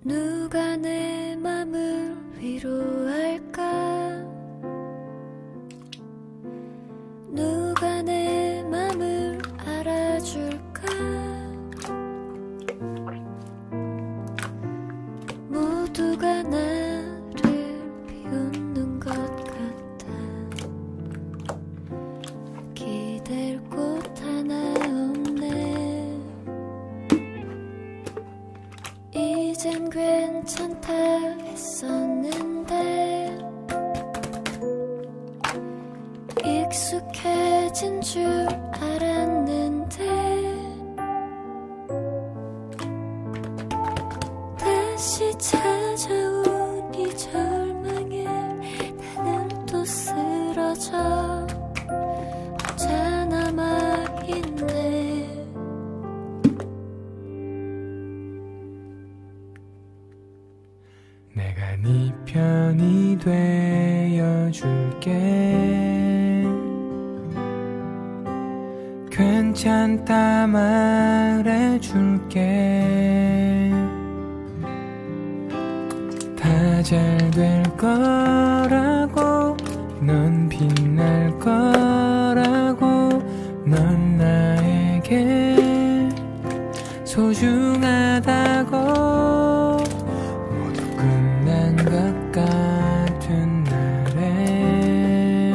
누가 내 맘을 위로할까? 누가 내 맘을 알아줄까? 모두가 나를 비웃는 것 같아. 기댈 곳 하나 없네. 이젠 괜찮다 했었는데 익숙해진 줄 알았는데 다시 찾아온 이 절망에 나는 또 쓰러져 혼자 남아있네. 내가 네 편이 되어줄게. 괜찮다 말해줄게. 다 잘 될 거라고, 넌 빛날 거라고, 넌 나에게 소중하다고. 모두 끝난 것 같은 날에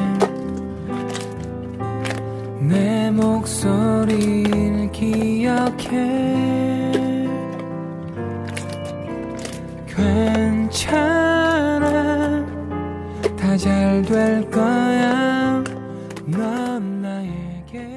내 목소리를 기억해. 괜찮아, 다 잘 될 거야. 넌 나에게